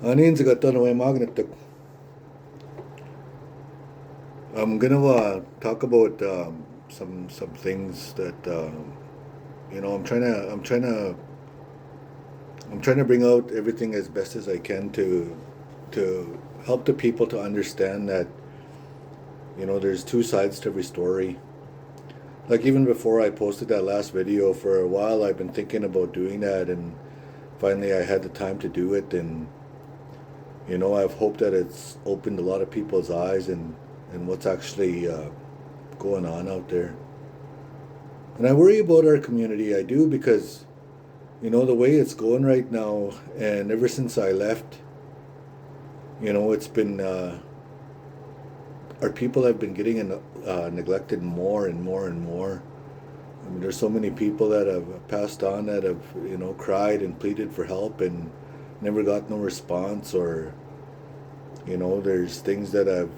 Anin sa gata na may magnetic. I'm gonna talk about some things that I'm trying to bring out everything as best as I can to help the people to understand that there's two sides to every story. Like even before I posted that last video, for a while I've been thinking about doing that, and finally I had the time to do it, and I've hoped that it's opened a lot of people's eyes and what's actually going on out there. And I worry about our community. I do because the way it's going right now, and ever since I left, it's been our people have been getting neglected more and more and more. I mean, there's so many people that have passed on that have cried and pleaded for help and never got no response, or there's things that I've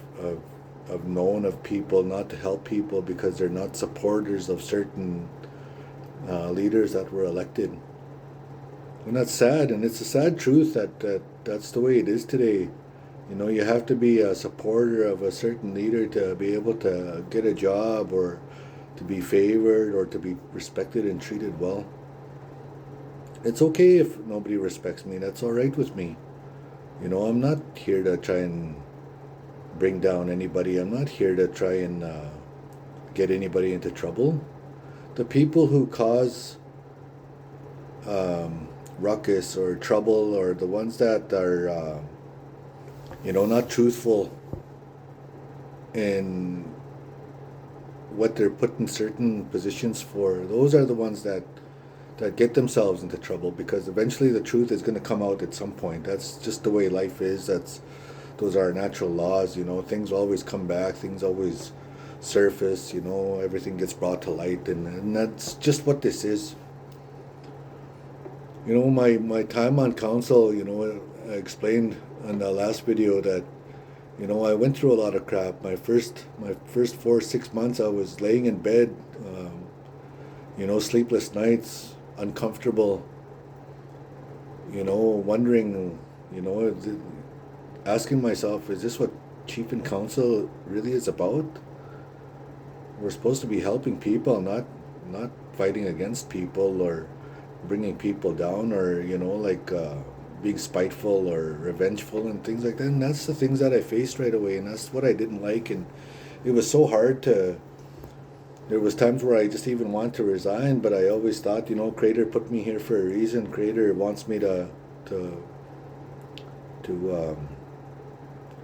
known of people not to help people because they're not supporters of certain leaders that were elected. And that's sad, and it's a sad truth that's the way it is today. You have to be a supporter of a certain leader to be able to get a job, or to be favored, or to be respected and treated well. It's okay if nobody respects me. That's all right with me. I'm not here to try and bring down anybody. I'm not here to try and get anybody into trouble. The people who cause ruckus or trouble, or the ones that are, not truthful in what they're put in certain positions for, those are the ones that get themselves into trouble, because eventually the truth is going to come out at some point. That's just the way life is. Those are natural laws. Things always come back. Things always surface. Everything gets brought to light, and that's just what this is. My time on council. I explained in the last video that I went through a lot of crap. My first 4 6 months, I was laying in bed, sleepless nights, uncomfortable, wondering, asking myself, is this what chief and council really is about? We're supposed to be helping people, not fighting against people, or bringing people down, or being spiteful or revengeful and things like that. And that's the things that I faced right away, and that's what I didn't like. And it was so hard to. There was times where I just even wanted to resign, but I always thought, Creator put me here for a reason. Creator wants me to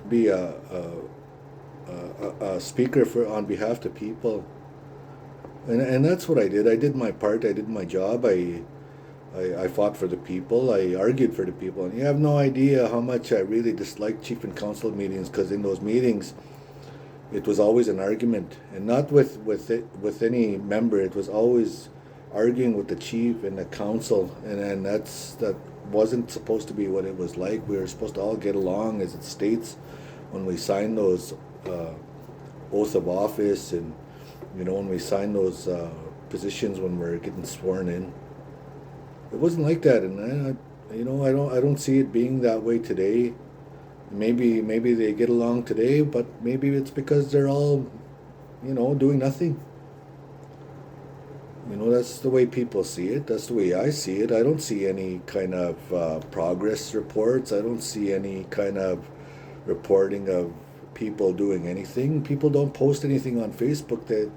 be a speaker for on behalf of people, and that's what I did. I did my part. I did my job. I fought for the people. I argued for the people, and you have no idea how much I really disliked chief and council meetings, because in those meetings, it was always an argument, and not with any member. It was always arguing with the chief and the council, and that wasn't supposed to be what it was like. We were supposed to all get along, as it states when we signed those uh, oath of office, and when we signed those positions when we're getting sworn in. It wasn't like that, and I don't see it being that way today. Maybe they get along today, but maybe it's because they're all, doing nothing. That's the way people see it. That's the way I see it. I don't see any kind of progress reports. I don't see any kind of reporting of people doing anything. People don't post anything on Facebook that,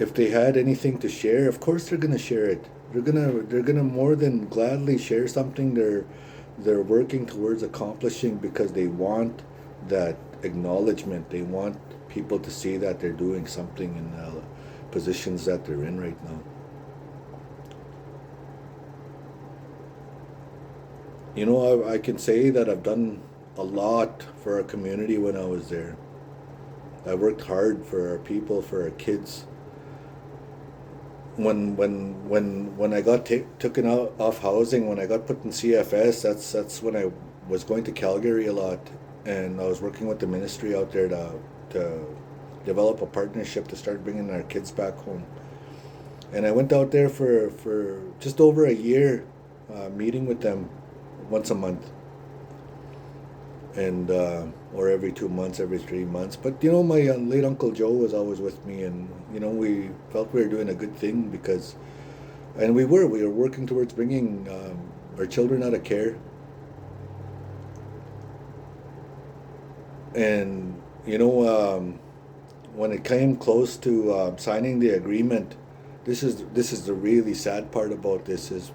if they had anything to share, of course they're gonna share it. They're gonna more than gladly share something they're working towards accomplishing, because they want that acknowledgement. They want people to see that they're doing something in the positions that they're in right now. I can say that I've done a lot for our community when I was there. I worked hard for our people, for our kids. When I got taken out off housing, when I got put in CFS, that's when I was going to Calgary a lot, and I was working with the ministry out there to develop a partnership to start bringing our kids back home. And I went out there for just over a year, meeting with them once a month, and or every 2 months, every 3 months. But my late Uncle Joe was always with me, and we felt we were doing a good thing because, and we were working towards bringing our children out of care, and when it came close to signing the agreement, this is the really sad part about this is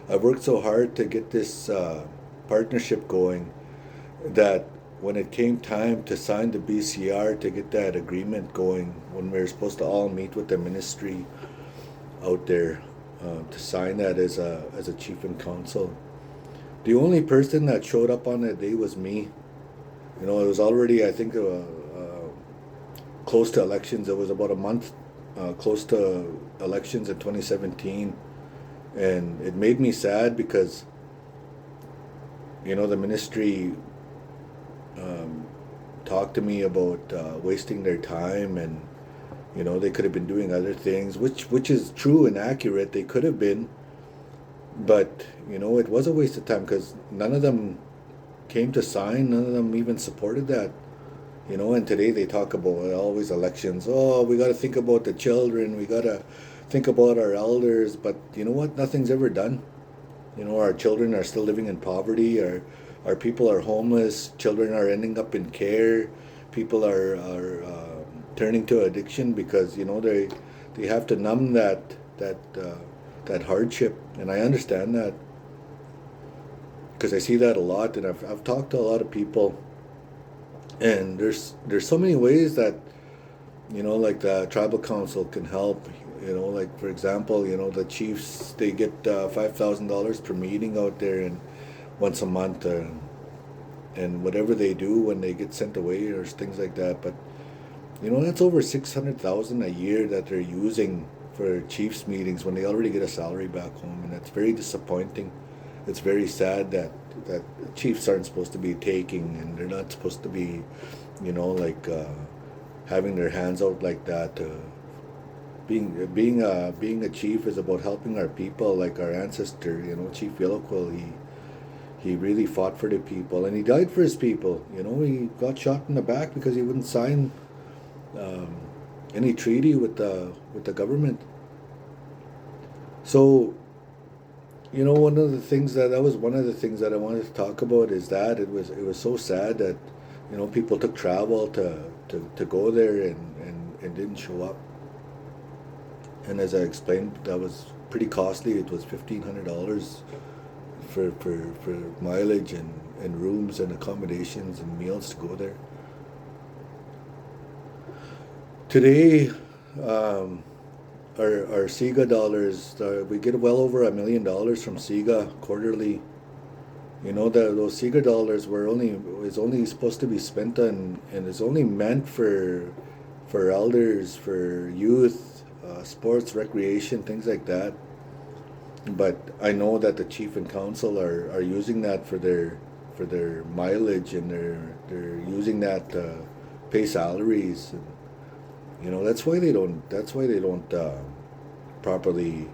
I worked so hard to get this partnership going that when it came time to sign the BCR to get that agreement going, when we were supposed to all meet with the ministry out there to sign that as a chief and council, the only person that showed up on that day was me. It was already, I think, close to elections. It was about a month close to elections in 2017, and it made me sad because the ministry talked to me about wasting their time, and they could have been doing other things, which is true and accurate. They could have been, but it was a waste of time because none of them came to sign. None of them even supported that. And today they talk about always elections. Oh, we got to think about the children. We got to think about our elders. But you know what? Nothing's ever done. Our children are still living in poverty. Our people are homeless. Children are ending up in care. People are turning to addiction because they have to numb that hardship. And I understand that because I see that a lot, and I've talked to a lot of people. And there's so many ways that like the tribal council can help. Like for example, the chiefs, they get $5,000 per meeting out there and once a month, and whatever they do when they get sent away or things like that. But that's over 600,000 a year that they're using for chiefs meetings when they already get a salary back home, and that's very disappointing. It's very sad that chiefs aren't supposed to be taking, and they're not supposed to be, having their hands out like that. Being a chief is about helping our people, like our ancestor, Chief Yellowquill. He really fought for the people, and he died for his people. He got shot in the back because he wouldn't sign any treaty with the government. So. One of the things that was one of the things that I wanted to talk about is that it was so sad that people took travel to go there and didn't show up. And as I explained, that was pretty costly. It was $1,500 for mileage and rooms and accommodations and meals to go there. Today. Our SIGA dollars, we get well over $1 million from SIGA quarterly. Those SIGA dollars is only supposed to be spent on, and is only meant for elders, for youth, sports, recreation, things like that. But I know that the chief and council are using that for their mileage, and they're using that to pay salaries. That's why they don't properly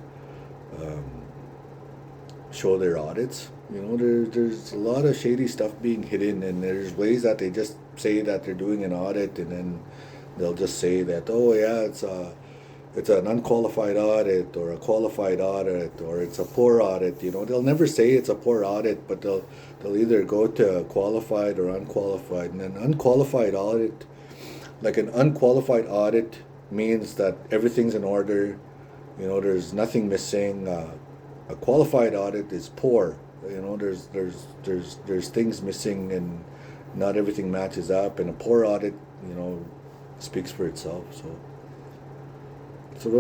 show their audits. There's a lot of shady stuff being hidden, and there's ways that they just say that they're doing an audit, and then they'll just say that, oh yeah, it's an unqualified audit or a qualified audit or it's a poor audit. They'll never say it's a poor audit, but they'll either go to qualified or unqualified. And an unqualified audit, like an unqualified audit, means that everything's in order. There's nothing missing. A qualified audit is poor. There's things missing and not everything matches up. And a poor audit, speaks for itself. So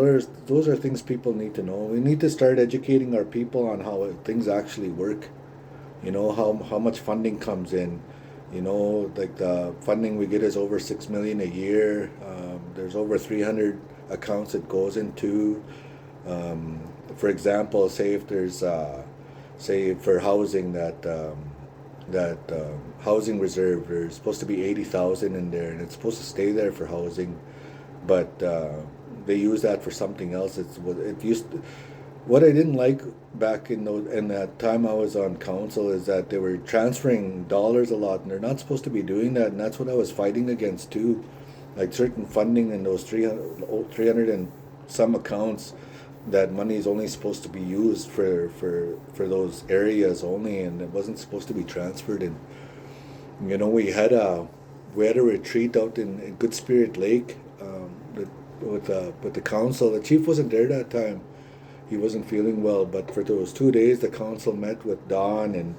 those are things people need to know. We need to start educating our people on how things actually work. How much funding comes in. Like the funding we get is over $6 million a year. There's over 300 accounts it goes into. For example, say if there's say for housing that housing reserve, there's supposed to be 80,000 in there, and it's supposed to stay there for housing, but they use that for something else. What I didn't like back in that time I was on council is that they were transferring dollars a lot, and they're not supposed to be doing that, and that's what I was fighting against too. Like certain funding in those 300 and some accounts, that money is only supposed to be used for those areas only, and it wasn't supposed to be transferred. And we had a retreat out in Good Spirit Lake, with the council. The chief wasn't there that time. He wasn't feeling well, but for those 2 days, the council met with Don, and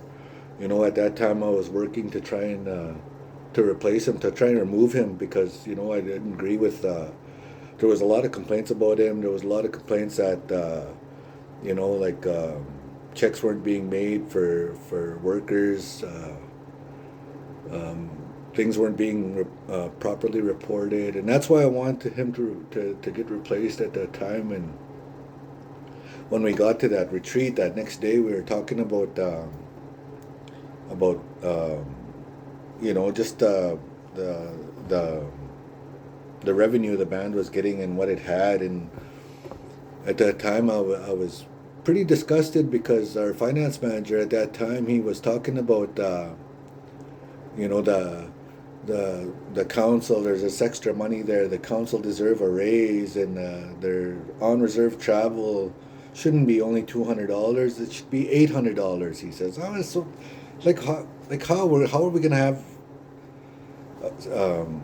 at that time I was working to try and to replace him, to try and remove him, because I didn't agree with. There was a lot of complaints about him. There was a lot of complaints that like checks weren't being made for workers. Um, Things weren't being properly reported, and that's why I wanted him to get replaced at that time. And when we got to that retreat that next day, we were talking about just the the the revenue the band was getting and what it had. And at that time, I was pretty disgusted because our finance manager at that time, he was talking about you know the council. There's this extra money there. The council deserve a raise, and their on reserve travel shouldn't be only $200. It should be $800. He says, "Oh, it's so how are we gonna have um,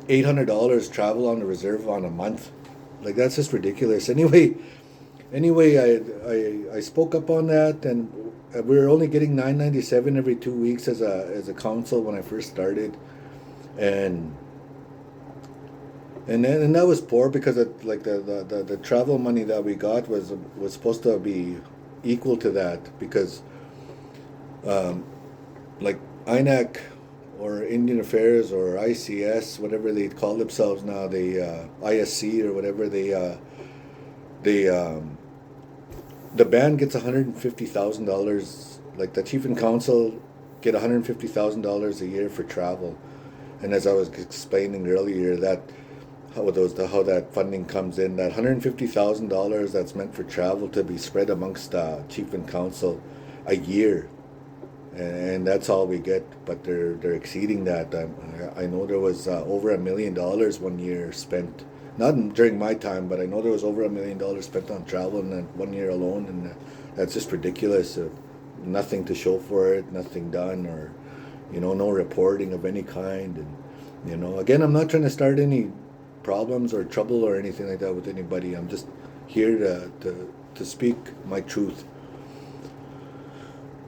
$800 travel on the reserve on a month? Like that's just ridiculous." Anyway, I spoke up on that, and we were only getting 997 every 2 weeks as a council when I first started, and and that was poor because like the travel money that we got was supposed to be equal to that, because um, like INAC or Indian Affairs or ICS, whatever they call themselves now, the ISC or whatever, they the band gets $150,000. Like the chief and council get $150,000 a year for travel, and as I was explaining earlier, that how that funding comes in, that $150,000 that's meant for travel to be spread amongst chief and council a year, and that's all we get. But they're exceeding that. I know there was over $1 million one year spent, not during my time, but I know there was over $1 million spent on travel in that one year alone, and that's just ridiculous. Nothing to show for it, nothing done, or no reporting of any kind. And again, I'm not trying to start any problems or trouble or anything like that with anybody. I'm just here to speak my truth.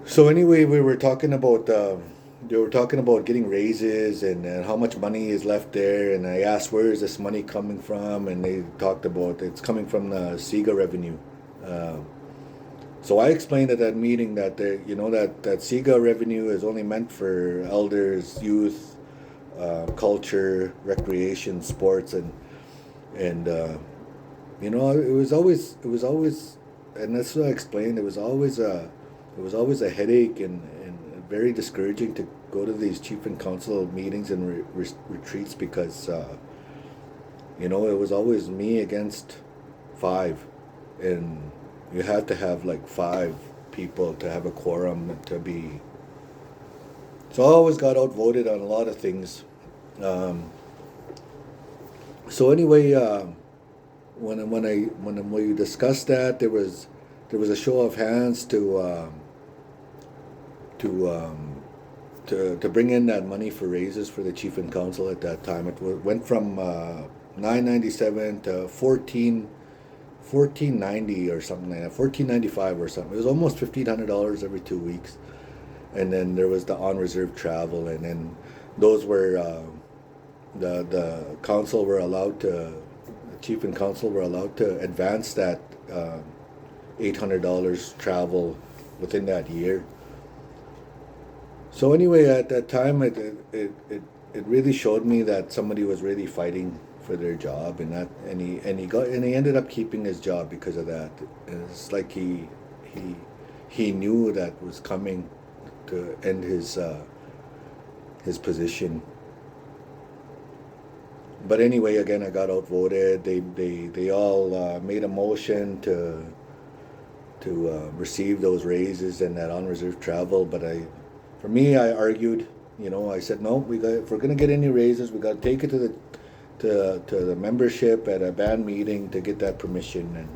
So anyway, we were talking about they were talking about getting raises, and how much money is left there, and I asked where is this money coming from, and they talked about it's coming from the SIGA revenue. Uh, so I explained at that meeting that that SIGA revenue is only meant for elders, youth, culture, recreation, sports, and it was always, and that's what I explained. It was always a headache, and very discouraging to go to these chief and council meetings and retreats, because it was always me against five, and you had to have like five people to have a quorum to be. So I always got outvoted on a lot of things. Um, so anyway, when we discussed that, there was a show of hands to to bring in that money for raises for the chief and council at that time. Went from 997 to 1490 or something like that, 1495 or something. It was almost $1,500 every 2 weeks. And then there was the on reserve travel, and then those were the council were allowed to the chief and council were allowed to advance that $800 travel within that year. So anyway, at that time, it really showed me that somebody was really fighting for their job, and he ended up keeping his job because of that. And it's like he knew that was coming to end his position. But anyway, again, I got outvoted. They all made a motion receive those raises and that on-reserve travel. But for me, I argued. I said no. If we're gonna get any raises, we got to take it to the membership at a band meeting to get that permission. And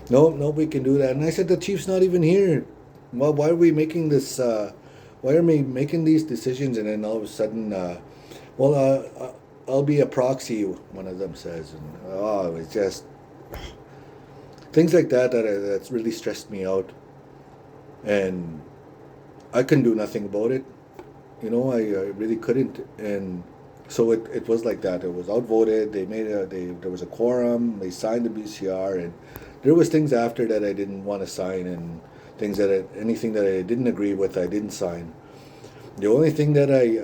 no, we can do that. And I said the chief's not even here. Well, why are we making this? Why are we making these decisions? And then all of a sudden, I'll be a proxy. One of them says, and it's just things like that's really stressed me out, and I couldn't do nothing about it. I really couldn't, and so it was like that. It was outvoted. There was a quorum. They signed the BCR, and there was things after that I didn't want to sign, and anything that I didn't agree with, I didn't sign. The only thing that I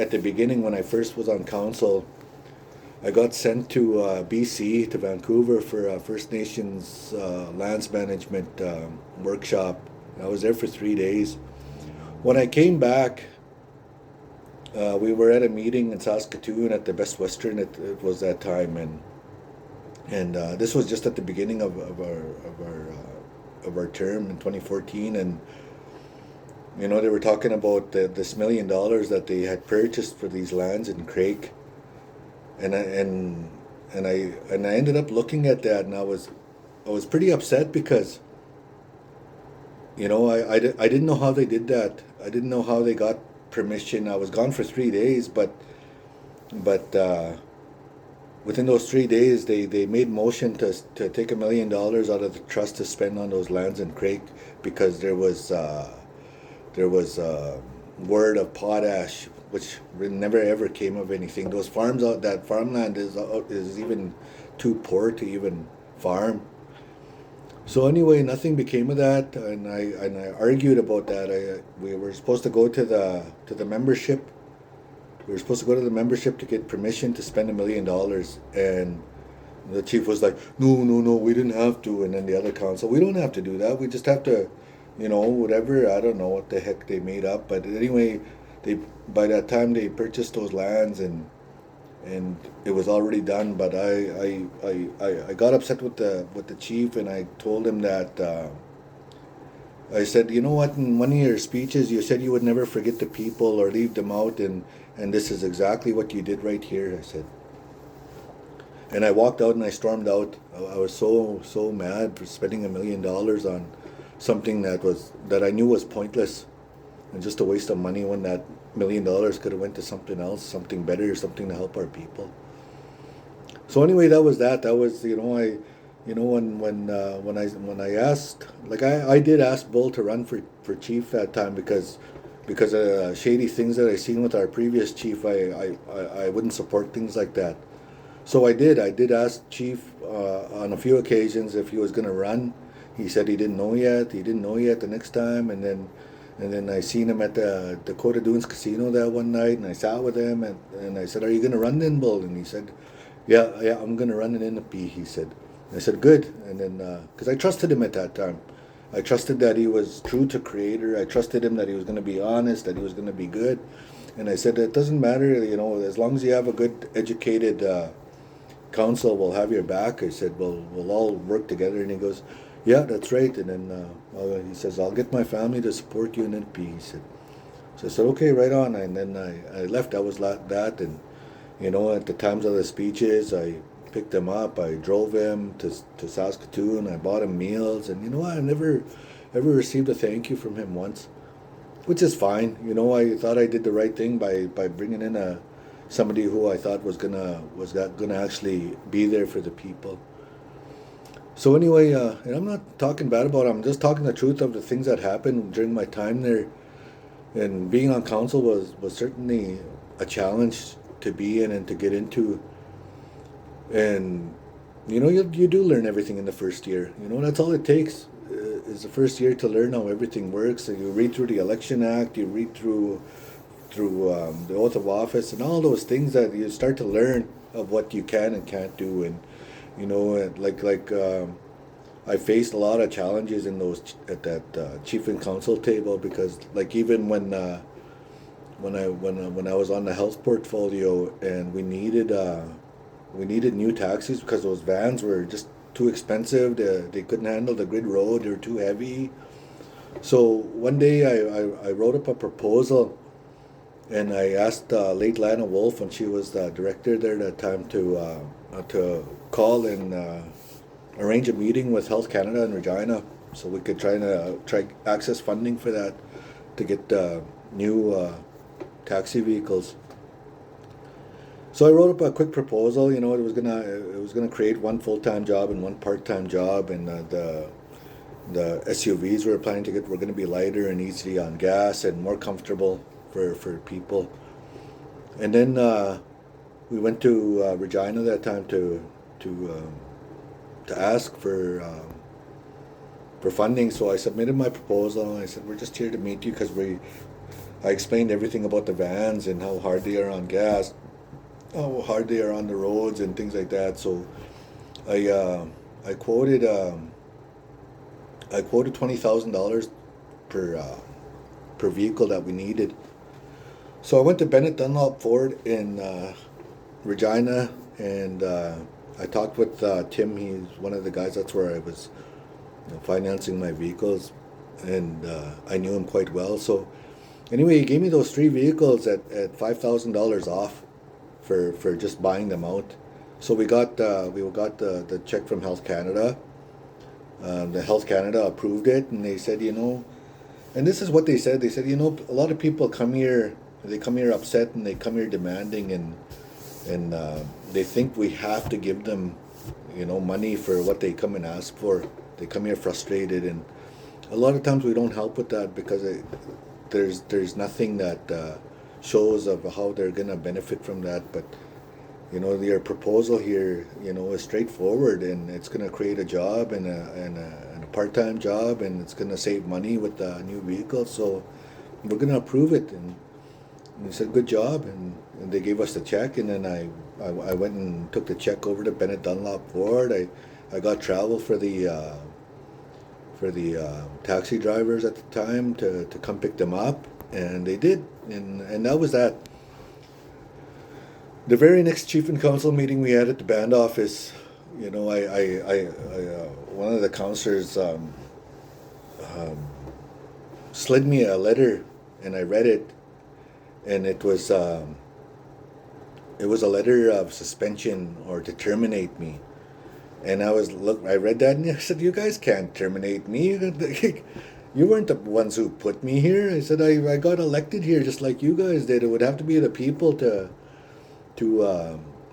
at the beginning when I first was on council, I got sent to BC, to Vancouver, for a First Nations lands management workshop. I was there for 3 days. When I came back, we were at a meeting in Saskatoon at the Best Western. It was that time, and this was just at the beginning of our term in 2014, and they were talking about this $1 million that they had purchased for these lands in Craik, and I ended up looking at that, and I was pretty upset because I didn't know how they did that. I didn't know how they got permission. I was gone for 3 days, but within those 3 days, they made motion to take $1 million out of the trust to spend on those lands in Craik, because there was word of potash, which never ever came of anything. Those farms out, that farmland is even too poor to even farm. So anyway, nothing became of that, and I argued about that. We were supposed to go to the membership. We were supposed to go to the membership to get permission to spend $1 million, and the chief was like, no, we didn't have to. And then the other council, we don't have to do that. We just have to, whatever. I don't know what the heck they made up, but anyway, by that time they purchased those lands, and it was already done. But I got upset with the chief, and I told him that I said, you know what, in one of your speeches you said you would never forget the people or leave them out, and this is exactly what you did right here, I said. And I walked out and I stormed out. I was so mad for spending $1 million on something that I knew was pointless and just a waste of money, when that $1 million could have went to something else, something better, something to help our people. So anyway, that was when I asked, like I did ask Bull to run for chief that time, because of shady things that I seen with our previous chief. I wouldn't support things like that. So I did ask Chief on a few occasions if he was going to run. He said he didn't know yet. He didn't know yet the next time, and then I seen him at the Dakota Dunes Casino that one night, and I sat with him, and I said, "Are you going to run then, Bull?" And he said, "Yeah, I'm going to run it in the P." He said. And I said, "Good." And then because I trusted him at that time, I trusted that he was true to Creator. I trusted him that he was going to be honest, that he was going to be good. And I said, it doesn't matter, as long as you have a good, educated council, we'll have your back. I said, we'll all work together. And he goes, yeah, that's right. And then he says, I'll get my family to support you in NP. He said. So I said, okay, right on. And then I left. I was like that. And, at the times of the speeches, I picked him up. I drove him to Saskatoon. I bought him meals. And, I never ever received a thank you from him once, which is fine. I thought I did the right thing by bringing in somebody who I thought was gonna actually be there for the people. So anyway, and I'm not talking bad about it. I'm just talking the truth of the things that happened during my time there. And being on council was certainly a challenge to be in and to get into. And you do learn everything in the first year. That's all it takes is the first year to learn how everything works. So you read through the Election Act, you read through the oath of office, and all those things that you start to learn of what you can and can't do. And I faced a lot of challenges in those at that chief and council table, because even when I was on the health portfolio and we needed new taxis because those vans were just too expensive. They couldn't handle the grid road. They were too heavy. So one day I wrote up a proposal, and I asked late Lana Wolf, and she was the director there at that time, to call and arrange a meeting with Health Canada in Regina, so we could try access funding for that to get new taxi vehicles. So I wrote up a quick proposal. You know, it was gonna create one full-time job and one part-time job, and the SUVs we were planning to get were going to be lighter and easy on gas and more comfortable for people. And then we went to Regina that time to ask for funding. So I submitted my proposal, and I said, we're just here to meet you because I explained everything about the vans and how hard they are on gas, how hard they are on the roads and things like that. So I quoted $20,000 per vehicle that we needed. So I went to Bennett Dunlop Ford in Regina, and I talked with Tim. He's one of the guys. That's where I was financing my vehicles, and I knew him quite well. So anyway, he gave me those three vehicles at $5,000 off for just buying them out. So we got the check from Health Canada. The Health Canada approved it, and they said, and this is what they said. They said, a lot of people come here. They come here upset, and they come here demanding, and they think we have to give them, money for what they come and ask for. They come here frustrated, and a lot of times we don't help with that because there's nothing that shows of how they're gonna benefit from that. But your proposal here, is straightforward, and it's going to create a job and a part-time job, and it's going to save money with the new vehicle. So we're going to approve it. And they said, good job. And they gave us the check, and then I went and took the check over to Bennett Dunlop Ford. I got travel for the taxi drivers at the time to come pick them up, and they did. And that was that. The very next chief and council meeting we had at the band office, one of the councillors slid me a letter, and I read it, and it was a letter of suspension or to terminate me. And I read that, and I said, you guys can't terminate me. You weren't the ones who put me here. I said, I got elected here just like you guys did. It would have to be the people to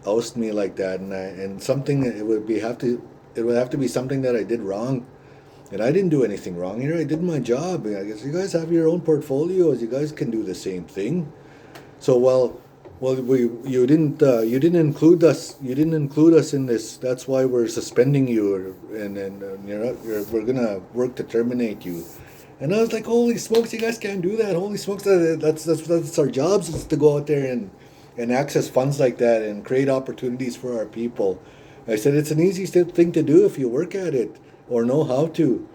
oust me like that, and something it would have to be something that I did wrong, and I didn't do anything wrong here. I did my job. I guess you guys have your own portfolios. You guys can do the same thing. So you didn't include us. You didn't include us in this. That's why we're suspending you, and we're gonna work to terminate you. And I was like, holy smokes, you guys can't do that. Holy smokes, that's our jobs, is to go out there and access funds like that and create opportunities for our people. I said, it's an easy thing to do if you work at it or know how to.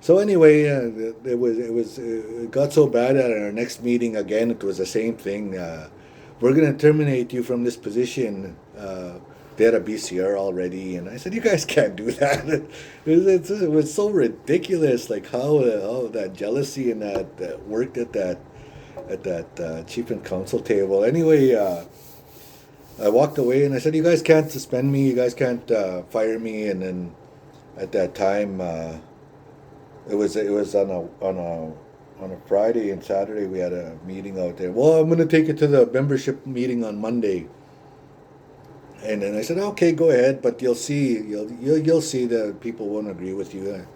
So anyway, it got so bad at our next meeting again, it was the same thing. We're going to terminate you from this position. They had a BCR already, and I said, you guys can't do that. It was so ridiculous, like how that jealousy and that worked at that chief and council table. Anyway, I walked away, and I said, you guys can't suspend me, you guys can't fire me. And then at that time, it was on a Friday and Saturday we had a meeting out there. Well, I'm going to take you to the membership meeting on Monday. And then I said, okay, go ahead, but you'll see that people won't agree with you.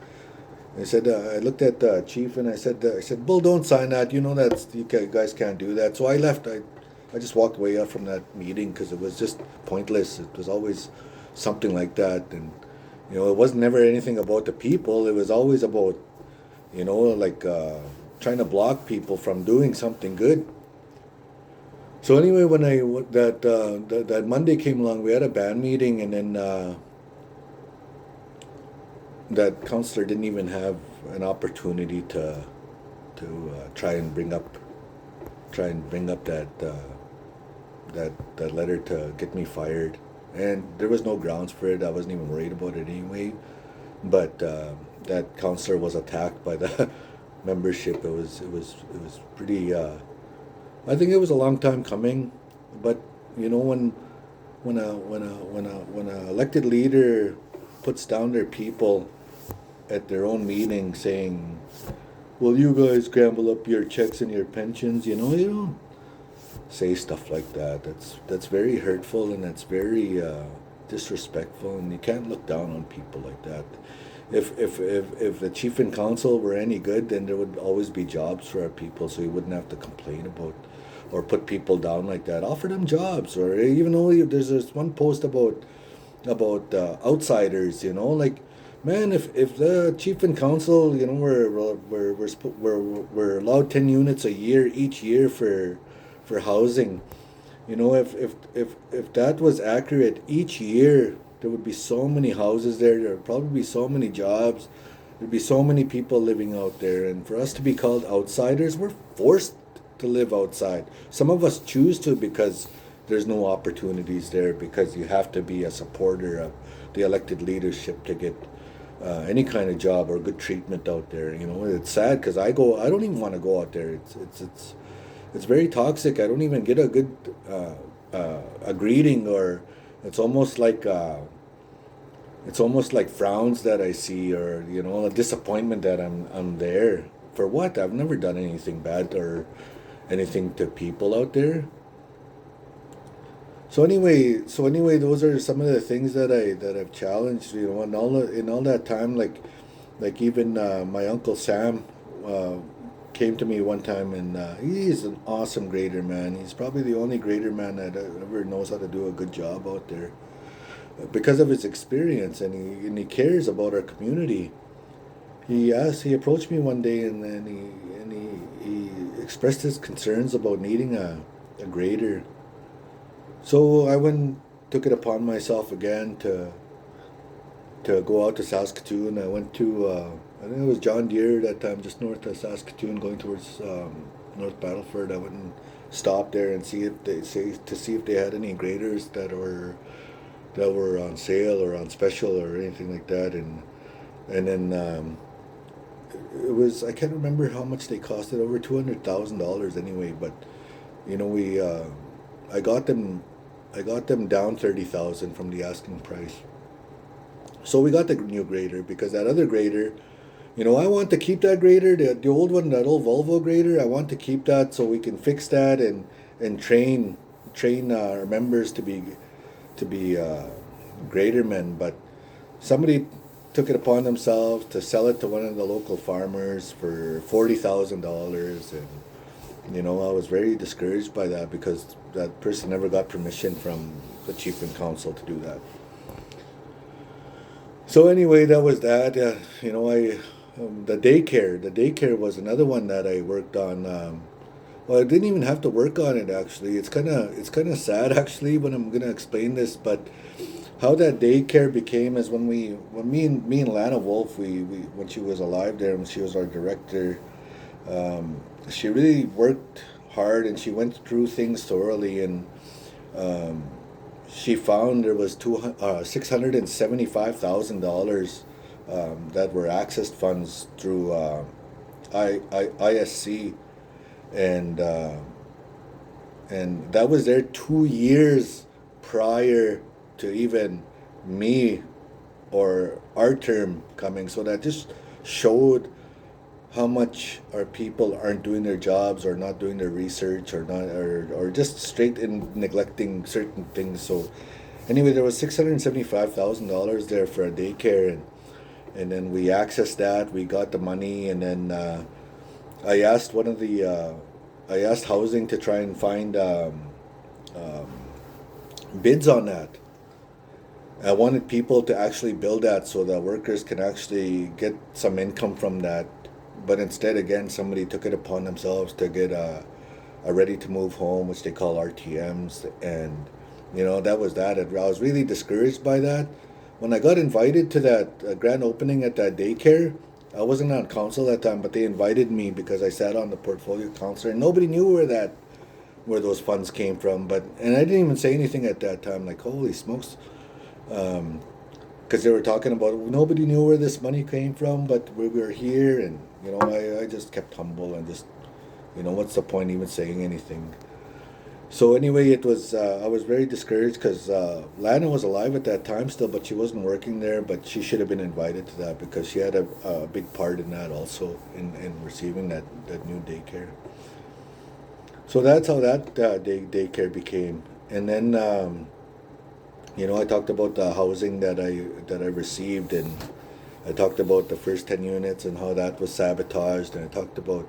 I said, I looked at the chief, and I said, Bull, don't sign that. You know that you guys can't do that. So I left. I just walked away from that meeting because it was just pointless. It was always something like that, and it wasn't never anything about the people. It was always about, trying to block people from doing something good. So anyway, when that Monday came along, we had a band meeting, and then that counselor didn't even have an opportunity to try and bring up that letter to get me fired. and there was no grounds for it. I wasn't even worried about it anyway. But that counselor was attacked by the membership. It was pretty. I think it was a long time coming, but when a elected leader puts down their people at their own meeting saying, "Well, you guys gamble up your checks and your pensions," you don't say stuff like that. That's very hurtful, and that's very disrespectful, and you can't look down on people like that. If the chief and council were any good, then there would always be jobs for our people, so you wouldn't have to complain about or put people down like that. Offer them jobs, or even though there's this one post about outsiders, like, man, if the chief and council, we're allowed 10 units a year each year for housing. If that was accurate each year, there would be so many houses there. There would probably be so many jobs. There'd be so many people living out there. And for us to be called outsiders, we're forced to live outside. Some of us choose to because there's no opportunities there, because you have to be a supporter of the elected leadership to get any kind of job or good treatment out there. It's sad because I don't even want to go out there. It's very toxic. I don't even get a good a greeting, or it's almost like frowns that I see, or a disappointment that I'm there for. What? I've never done anything bad or anything to people out there. So anyway, those are some of the things that I've challenged. In all that time, like even my uncle Sam uh, came to me one time, and he's an awesome grader, man. He's probably the only grader man that ever knows how to do a good job out there because of his experience, and he cares about our community. He approached me one day, and then he expressed his concerns about needing a grader. So I went took it upon myself again to go out to Saskatoon. I went to I think it was John Deere that time, just north of Saskatoon, going towards North Battleford. I went and stopped there and see if they had any graders that were on sale or on special or anything like that. And then it was, I can't remember how much they costed, over $200,000 anyway. But we I got them I got them down 30,000 from the asking price. So we got the new grader, because that other grader, I want to keep that grader, the old one, that old Volvo grader. I want to keep that so we can fix that and train our members to be grader men. But somebody took it upon themselves to sell it to one of the local farmers for $40,000, and I was very discouraged by that, because that person never got permission from the chief and council to do that. So anyway, that was that. I the daycare was another one that I worked on. Well, I didn't even have to work on it, actually. It's kind of sad, actually, when I'm gonna explain this. But how that daycare became is when me and Lana Wolf, we when she was alive there, when she was our director, she really worked hard, and she went through things thoroughly, and um, she found there was $675,000 that were accessed funds through ISC, and and that was there 2 years prior to even me or our term coming. So that just showed how much our people aren't doing their jobs, or not doing their research, or not, or just straight in neglecting certain things. So anyway, there was $675,000 there for a daycare, and then we accessed that. We got the money, and then I asked one of the I asked housing to try and find um, bids on that. I wanted people to actually build that so that workers can actually get some income from that. But instead, again, somebody took it upon themselves to get a ready to move home, which they call RTMs. And, that was that. I was really discouraged by that. When I got invited to that grand opening at that daycare, I wasn't on council that time, but they invited me because I sat on the portfolio council, and nobody knew where those funds came from. But and I didn't even say anything at that time. Like, holy smokes, because they were talking about nobody knew where this money came from, but we were here, and I just kept humble and just what's the point even saying anything. So anyway, it was I was very discouraged because Lana was alive at that time still, but she wasn't working there. But she should have been invited to that because she had a big part in that also in receiving that new daycare. So that's how that daycare became. And then I talked about the housing that I received, and I talked about the first 10 units and how that was sabotaged, and I talked about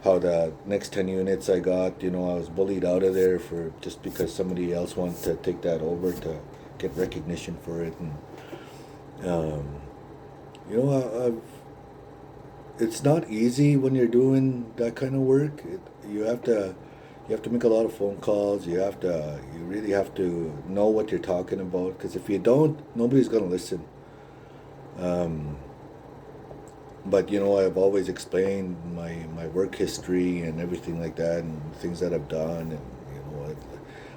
how the next 10 units I got, I was bullied out of there for just because somebody else wanted to take that over to get recognition for it, and you know, it's not easy when you're doing that kind of work. You have to make a lot of phone calls. You really have to know what you're talking about, because if you don't, nobody's gonna listen. Um, but I've always explained my work history and everything like that, and things that I've done, and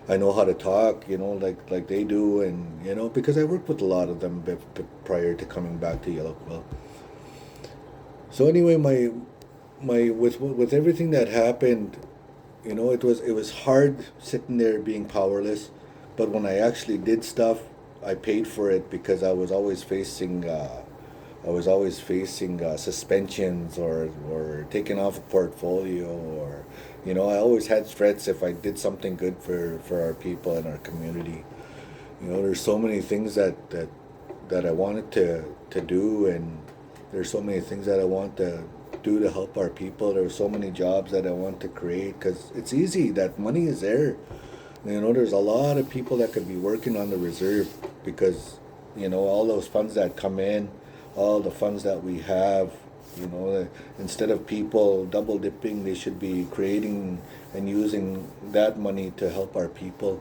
I know how to talk, like they do, and because I worked with a lot of them prior to coming back to Yellow Quill. So anyway, my with everything that happened, it was hard sitting there being powerless, but when I actually did stuff, I paid for it because I was always facing suspensions or taken off a portfolio, or I always had threats if I did something good for our people and our community. There's so many things that I wanted to do, and there's so many things that I want to do to help our people. There's so many jobs that I want to create because it's easy. That money is there. There's a lot of people that could be working on the reserve because all those funds that come in, all the funds that we have, instead of people double dipping, they should be creating and using that money to help our people.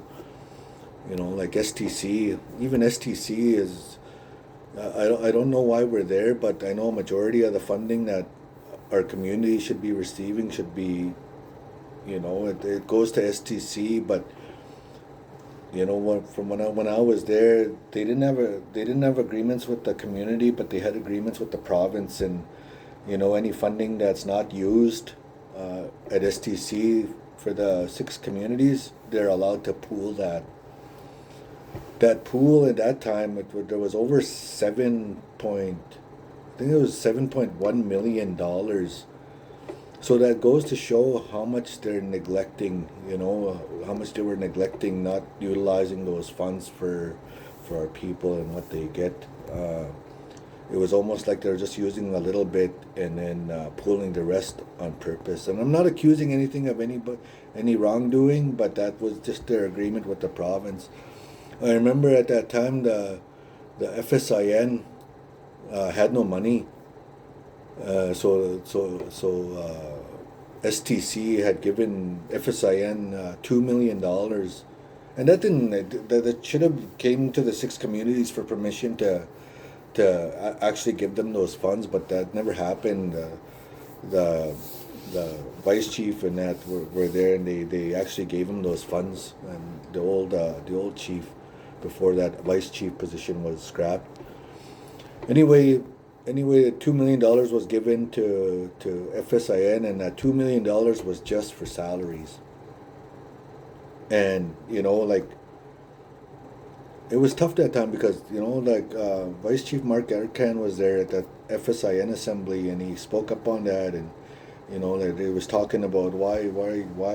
Like STC, even STC is. I don't know why we're there, but I know a majority of the funding that our community should be receiving should be, it goes to STC, but from when I was there, they didn't have agreements with the community, but they had agreements with the province, and any funding that's not used at STC for the 6 communities, they're allowed to pool that pool. At that time, there was over I think it was $7.1 million. So that goes to show how much they're neglecting, how much they were neglecting not utilizing those funds for our people and what they get. It was almost like they're just using a little bit and then pulling the rest on purpose. And I'm not accusing anything of any wrongdoing, but that was just their agreement with the province. I remember at that time the FSIN had no money, STC had given FSIN $2 million, and that didn't that should have came to the 6 communities for permission to actually give them those funds, but that never happened. The the vice chief and that were there, and they actually gave him those funds, and the old chief before that vice chief position was scrapped. Anyway, $2 million was given to FSIN, and that $2 million was just for salaries. And like it was tough that time because like Vice Chief Mark Arkan was there at that FSIN assembly, and he spoke up on that, and like he was talking about why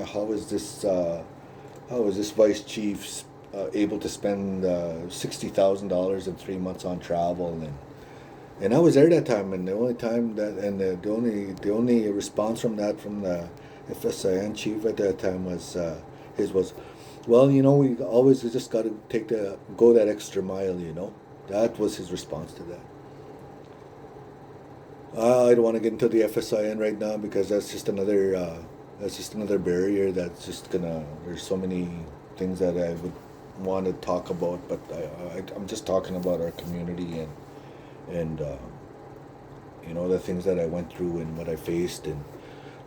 how is this vice chief able to spend $60,000 in 3 months on travel, and I was there that time, and the only time that and the only response from the FSIN chief at that time was his was, well, we always just got to go that extra mile. That was his response to that. I don't want to get into the FSIN right now because that's just another barrier that's just gonna. There's so many things that I would want to talk about, but I'm just talking about our community and the things that I went through and what I faced and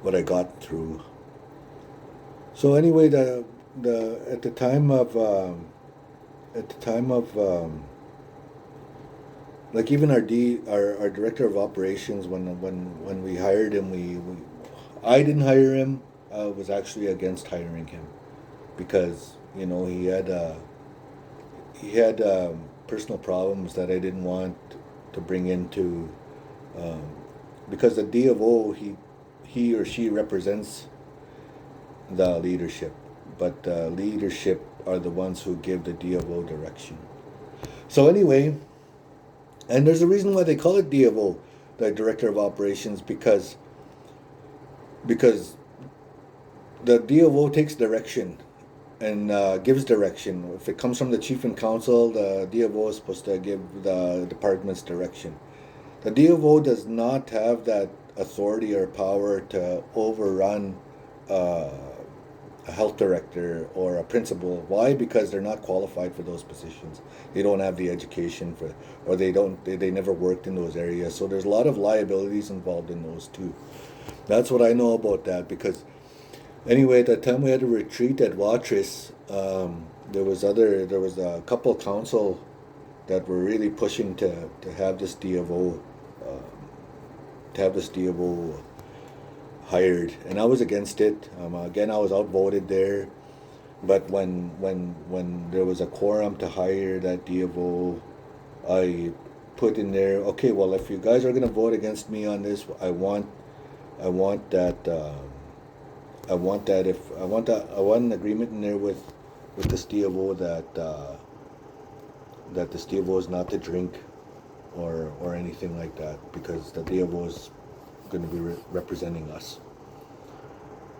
what I got through. So anyway, the at the time of at the time of like even our director of operations, when we hired him, we I didn't hire him. I was actually against hiring him because he had personal problems that I didn't want to bring into, um, because the D of O, he or she represents the leadership, but the leadership are the ones who give the D of O direction. So anyway, and there's a reason why they call it D of O, the director of operations, because the D of O takes direction and gives direction. If it comes from the chief and council, the D of O is supposed to give the department's direction. The D of O does not have that authority or power to overrun uh, a health director or a principal. Why? Because they're not qualified for those positions. They don't have the education for, or they never worked in those areas. So there's a lot of liabilities involved in those too. That's what I know about that because anyway, at that time we had a retreat at Watris. There was a couple council that were really pushing to have this D of O, um, to have this D of O hired, and I was against it. Again, I was outvoted there. But when there was a quorum to hire that D of O, I put in there, okay, well, if you guys are gonna vote against me on this, I want that. I want an agreement in there with the DFO that the DFO is not to drink or anything like that because the DFO is going to be representing us.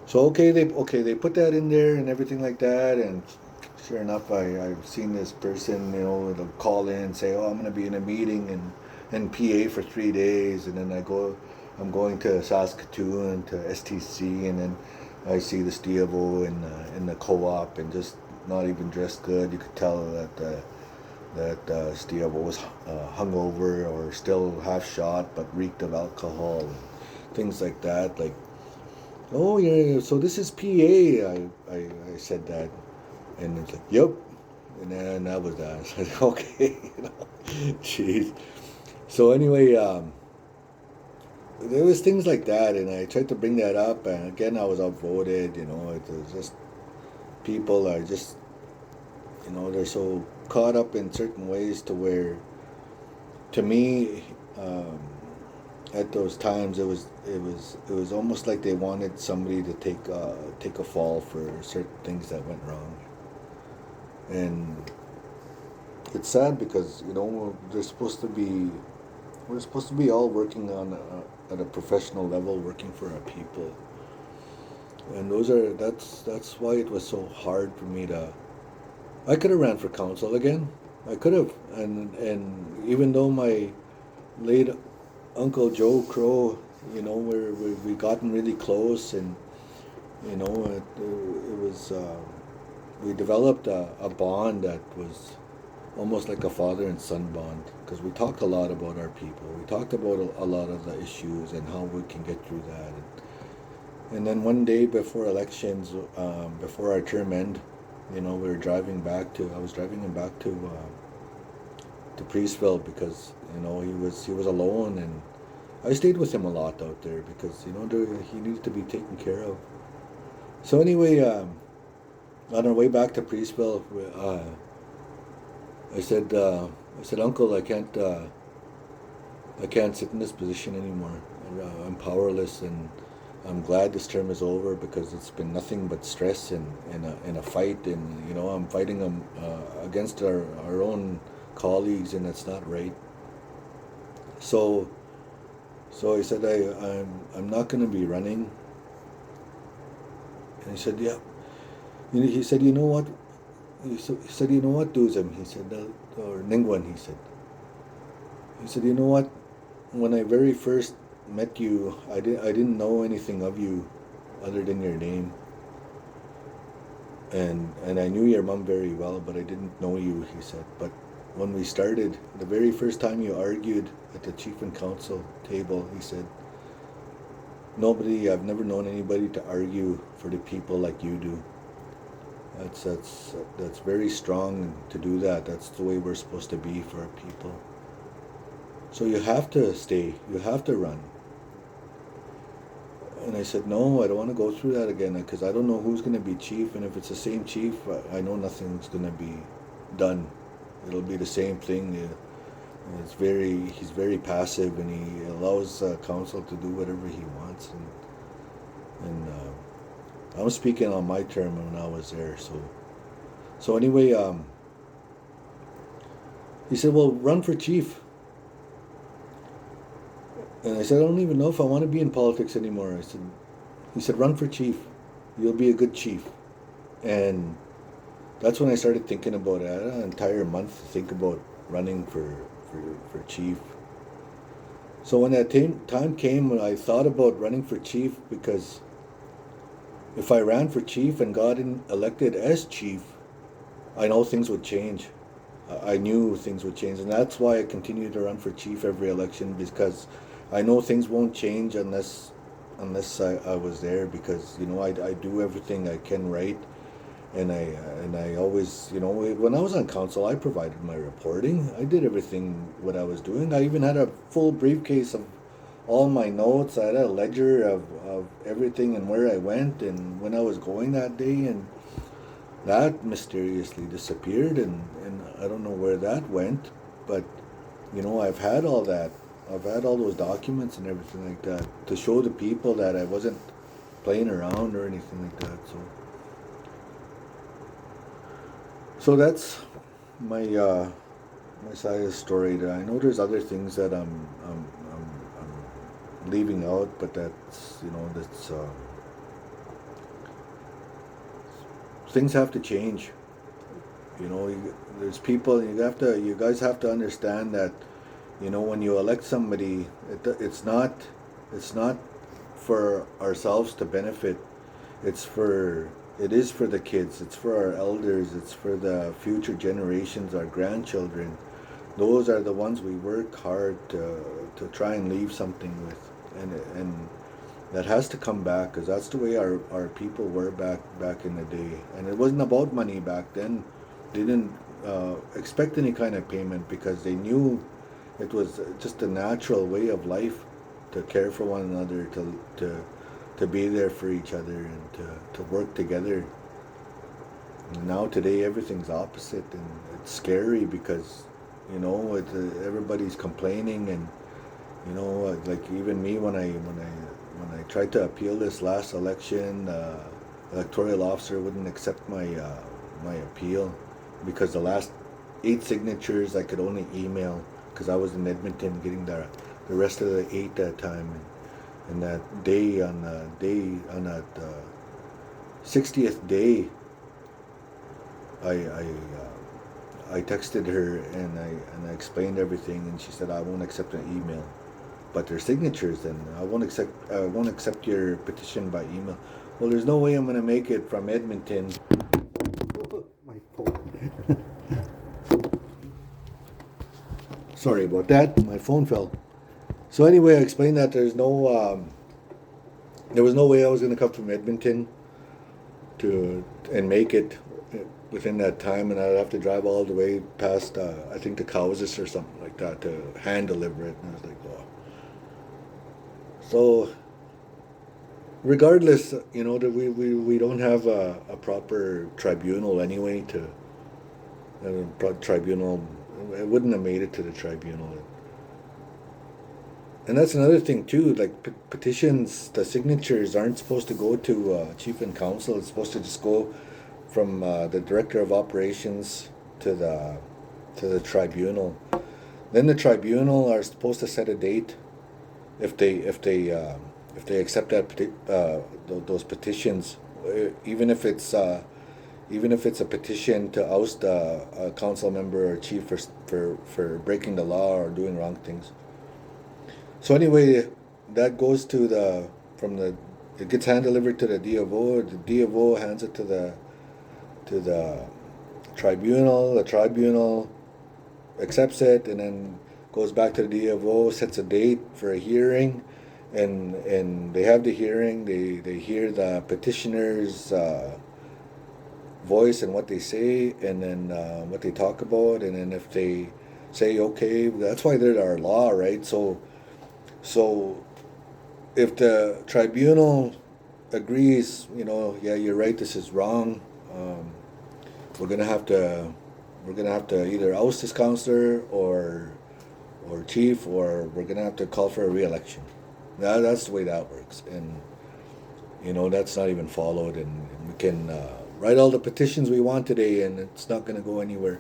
So they put that in there and everything like that, and sure enough, I've seen this person, they'll call in and say, oh, I'm going to be in a meeting in PA for 3 days, and then I'm going to Saskatoon to STC, and then I see this DFO in the co-op and just not even dressed good. You could tell that Steve was hungover or still half shot, but reeked of alcohol and things like that. Like, oh yeah, so this is PA. I said that, and it's like, yep. And then that was that. I said, okay, jeez. So anyway, there was things like that, and I tried to bring that up, and again, I was outvoted. It was just people are just, they're so caught up in certain ways to where, to me, at those times, it was almost like they wanted somebody to take a fall for certain things that went wrong, and it's sad because we're supposed to be all working at a professional level, working for our people, and that's why it was so hard for me to. I could have ran for council again. I could have, and even though my late Uncle Joe Crow, we gotten really close, and it was we developed a bond that was almost like a father and son bond because we talked a lot about our people. We talked about a lot of the issues and how we can get through that. And then one day before elections, before our term end, we were driving back to. I was driving him back to Priestville because he was alone, and I stayed with him a lot out there because he needed to be taken care of. So anyway, on our way back to Priestville, I said, Uncle, I can't sit in this position anymore. I'm powerless, and I'm glad this term is over because it's been nothing but stress and a fight, and I'm fighting against our own colleagues, and that's not right. So I said I'm not going to be running, and he said, yeah. He said, you know what? He said, you know what, Duzem? He said, or Ningwan, he said. He said, you know what? When I very first met you, I didn't know anything of you other than your name. And I knew your mom very well, but I didn't know you, he said. But when we started, the very first time you argued at the chief and council table, he said, I've never known anybody to argue for the people like you do. That's very strong to do that. That's the way we're supposed to be for our people. So you have to stay. You have to run. And I said, no, I don't want to go through that again because I don't know who's going to be chief. And if it's the same chief, I know nothing's going to be done. It'll be the same thing. He's very passive, and he allows council to do whatever he wants. And I was speaking on my term when I was there. So anyway, he said, well, run for chief. And I said, I don't even know if I want to be in politics anymore. He said, run for chief. You'll be a good chief. And that's when I started thinking about it. I had an entire month to think about running for chief. So when that time came, when I thought about running for chief, because if I ran for chief and got elected as chief, I know things would change. I knew things would change, and that's why I continued to run for chief every election, because I know things won't change unless I was there, because I do everything I can right, and I always, when I was on council, I provided my reporting. I did everything what I was doing. I even had a full briefcase of all my notes. I had a ledger of everything and where I went and when I was going that day, and that mysteriously disappeared, and I don't know where that went, but I've had all that. I've had all those documents and everything like that to show the people that I wasn't playing around or anything like that. So that's my side of the story. I know there's other things that I'm leaving out, but that's things have to change. There's people. You guys have to understand that. When you elect somebody, it's not for ourselves to benefit. It is for the kids. It's for our elders. It's for the future generations, our grandchildren. Those are the ones we work hard to try and leave something with, and that has to come back, because that's the way our people were back in the day. And it wasn't about money back then. They didn't expect any kind of payment, because they knew it was just a natural way of life to care for one another, to be there for each other, and to work together. And now today everything's opposite, and it's scary, because everybody's complaining, and like even me, when I tried to appeal this last election, electoral officer wouldn't accept my appeal, because the last 8 signatures I could only email, because I was in Edmonton getting the rest of the 8 that time. And that day, on that 60th day, I texted her, and I explained everything, and she said, I won't accept an email, but their signatures, and I won't accept your petition by email. Well, there's no way I'm going to make it from Edmonton. My phone. Sorry about that. My phone fell. So anyway, I explained that there was no way I was going to come from Edmonton and make it within that time, and I'd have to drive all the way past I think the Cowes or something like that to hand deliver it. And I was like, oh. So regardless, that we don't have a proper tribunal anyway tribunal. It wouldn't have made it to the tribunal. And that's another thing too. Like petitions, the signatures aren't supposed to go to chief and council. It's supposed to just go from the director of operations to the tribunal. Then the tribunal are supposed to set a date if they accept those petitions, even if it's a petition to oust a council member or chief for breaking the law or doing wrong things. So anyway, that goes to it gets hand delivered to the DFO. The DFO hands it to the tribunal. The tribunal accepts it, and then goes back to the DFO, sets a date for a hearing, and they have the hearing. They hear the petitioners' voice and what they say, and then what they talk about, and then if they say okay, that's why they're our law, right? So if the tribunal agrees, yeah, you're right, this is wrong. Um, we're gonna have to either oust this counselor or chief, or we're gonna have to call for a re-election. That's the way that works, and that's not even followed, and we can write all the petitions we want today, and it's not gonna go anywhere.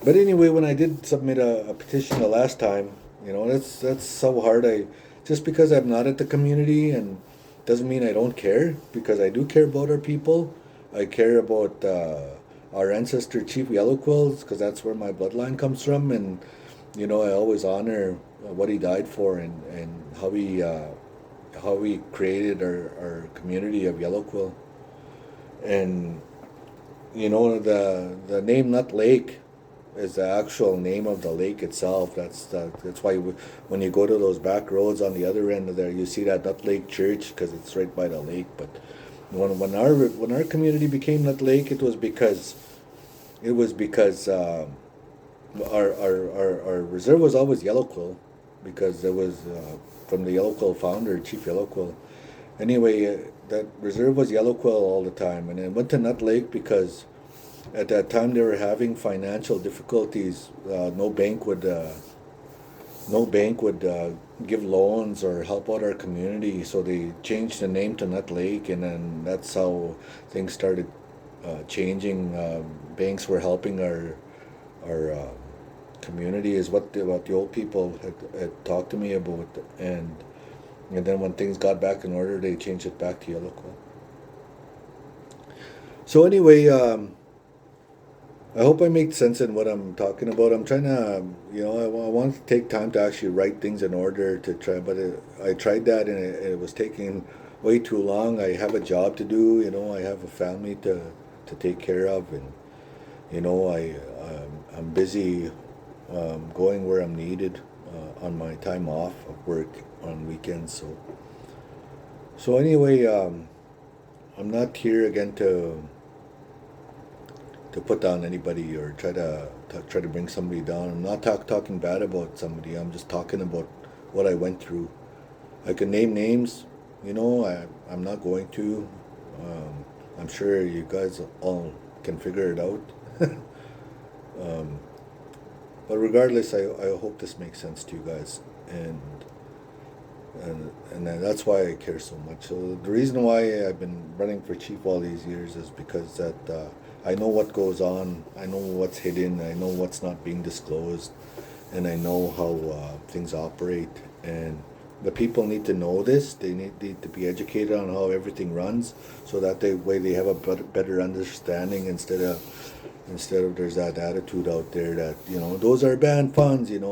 But anyway, when I did submit a petition the last time, that's so hard. I just because I'm not at the community, and doesn't mean I don't care, because I do care about our people. I care about our ancestor Chief Yellow Quills, because that's where my bloodline comes from, and I always honor what he died for, and how he created our community of Yellow Quill. And the name Nut Lake is the actual name of the lake itself. That's why when you go to those back roads on the other end of there, you see that Nut Lake Church, because it's right by the lake. But when our community became Nut Lake, it was because our reserve was always Yellow Quill, because it was from the Yellow Quill founder, Chief Yellow Quill. Anyway, that reserve was Yellow Quill all the time, and it went to Nut Lake because at that time they were having financial difficulties. No bank would give loans or help out our community, so they changed the name to Nut Lake, and then that's how things started changing. Banks were helping our community, is what the old people had talked to me about, and then when things got back in order, they changed it back to Yellow Quill. So anyway, I hope I make sense in what I'm talking about. I'm trying to, I want to take time to actually write things in order to try, but I tried that, and it was taking way too long. I have a job to do, I have a family to take care of, and I'm busy going where I'm needed on my time off of work on weekends. So anyway, I'm not here again to put down anybody, or try to bring somebody down. I'm not talking bad about somebody. I'm just talking about what I went through. I can name names, I'm not going to. I'm sure you guys all can figure it out. um, but regardless, I hope this makes sense to you guys, and that's why I care so much. So the reason why I've been running for chief all these years is because that I know what goes on, I know what's hidden, I know what's not being disclosed, and I know how things operate. And the people need to know this. They need to be educated on how everything runs, so that they have a better understanding, instead of there's that attitude out there that those are banned funds. Not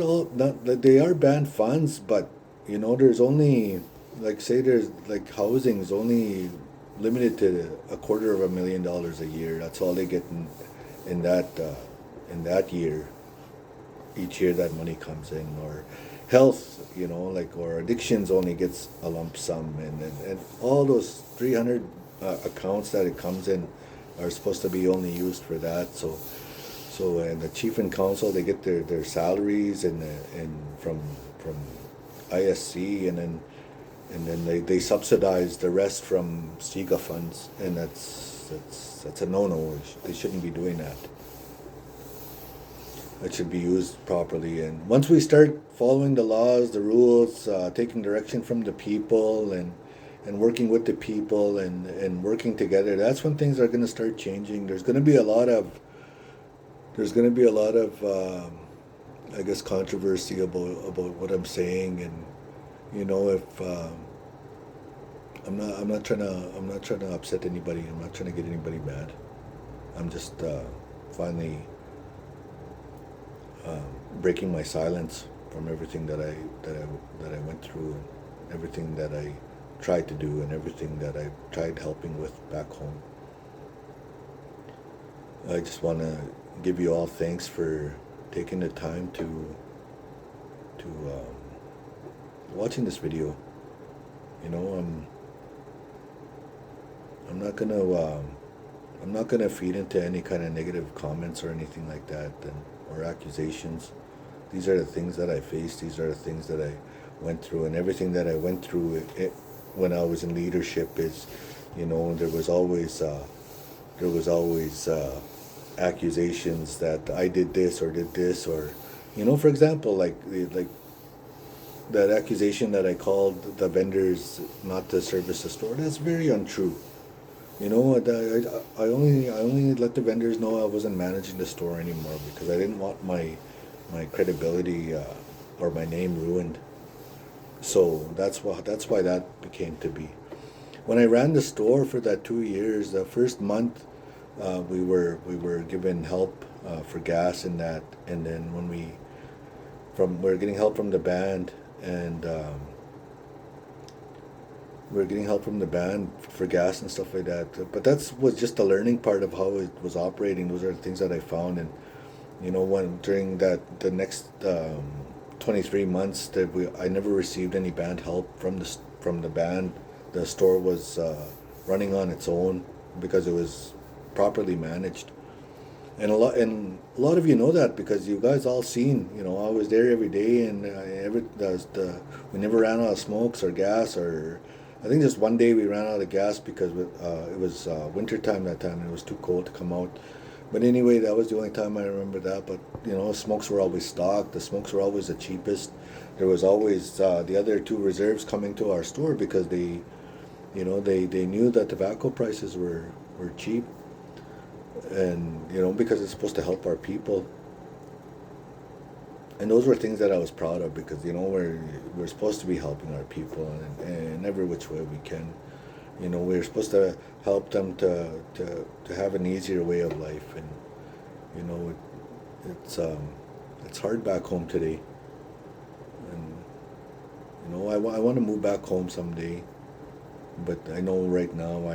all, not that they are banned funds, but there's only, like, say there's, like, housing is only limited to $250,000 a year. That's all they get in that year. Each year that money comes in, or health, or addictions only gets a lump sum, and all those 300 accounts that it comes in are supposed to be only used for that. So and the chief and council, they get their salaries and from ISC, and then they subsidize the rest from SIGA funds, and that's a no-no. They shouldn't be doing that. It should be used properly. And once we start following the laws, the rules, taking direction from the people, and working with the people, and working together, that's when things are going to start changing. There's going to be a lot of I guess, controversy about what I'm saying, and if I'm not trying to upset anybody. I'm not trying to get anybody mad. I'm just finally breaking my silence from everything that I went through, and everything that I tried to do, and everything that I tried helping with back home. I just want to give you all thanks for taking the time to watching this video. You know, I'm not gonna I'm not gonna feed into any kind of negative comments or anything like that, or accusations. These are the things that I faced. These are the things that I went through, and everything that I went through when I was in leadership is, you know, there was always accusations that I did this or did this, or, you know, for example, like that accusation that I called the vendors not to service the store. That's very untrue. You know, I only let the vendors know I wasn't managing the store anymore because I didn't want my credibility or my name ruined. So that's why that became to be. When I ran the store for that 2 years, the first month we were given help for gas and that, and then when we were getting help from the band, and we were getting help from the band for gas and stuff like that. But that's was just the learning part of how it was operating. Those are the things that I found, and you know, when during the next 23 months that I never received any band help from the band. The store was running on its own because it was properly managed. And a lot of you know that because you guys all seen, you know, I was there every day, and we never ran out of smokes or gas, or I think just one day we ran out of gas because it was winter time that time and it was too cold to come out. But anyway, that was the only time I remember that. But you know, smokes were always stocked. The smokes were always the cheapest. There was always the other two reserves coming to our store because they knew that tobacco prices were cheap, and you know, because it's supposed to help our people. And those were things that I was proud of because you know we're supposed to be helping our people in every which way we can. You know, we're supposed to help them to have an easier way of life, and you know it's hard back home today, and you know I want to move back home someday, but I know right now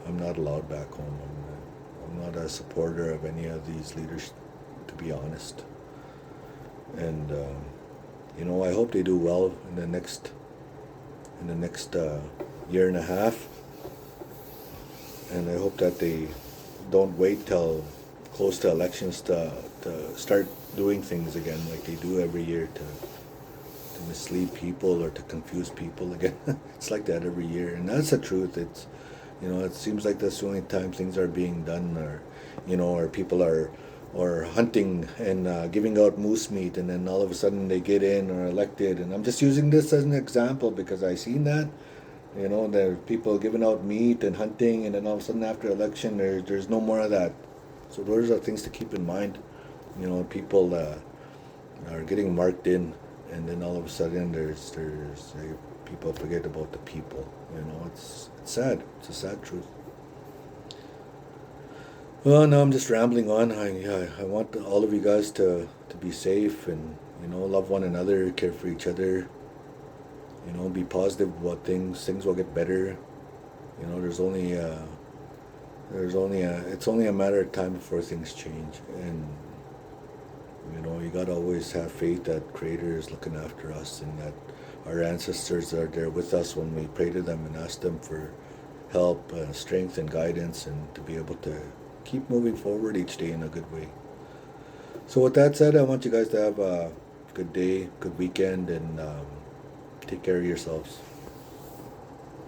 I'm not allowed back home. I'm not a supporter of any of these leaders, to be honest. And you know, I hope they do well in the next year and a half, and I hope that they don't wait till close to elections to start doing things again like they do every year to mislead people or to confuse people again. It's like that every year, and that's the truth. It's, you know, it seems like that's the only time things are being done, or you know, or people are or hunting and giving out moose meat, and then all of a sudden they get in or elected. And I'm just using this as an example because I seen that, you know, there are people giving out meat and hunting, and then all of a sudden after election there's no more of that. So those are things to keep in mind. You know, people are getting marked in, and then all of a sudden people forget about the people. You know, it's sad. It's a sad truth. Well, no, I'm just rambling on. I want all of you guys to be safe, and you know, love one another, care for each other. You know, be positive about things. Things will get better. You know, it's only a matter of time before things change, and you know, you gotta always have faith that Creator is looking after us, and that our ancestors are there with us when we pray to them and ask them for help, strength, and guidance, and to be able to keep moving forward each day in a good way. So with that said, I want you guys to have a good day, good weekend, and take care of yourselves.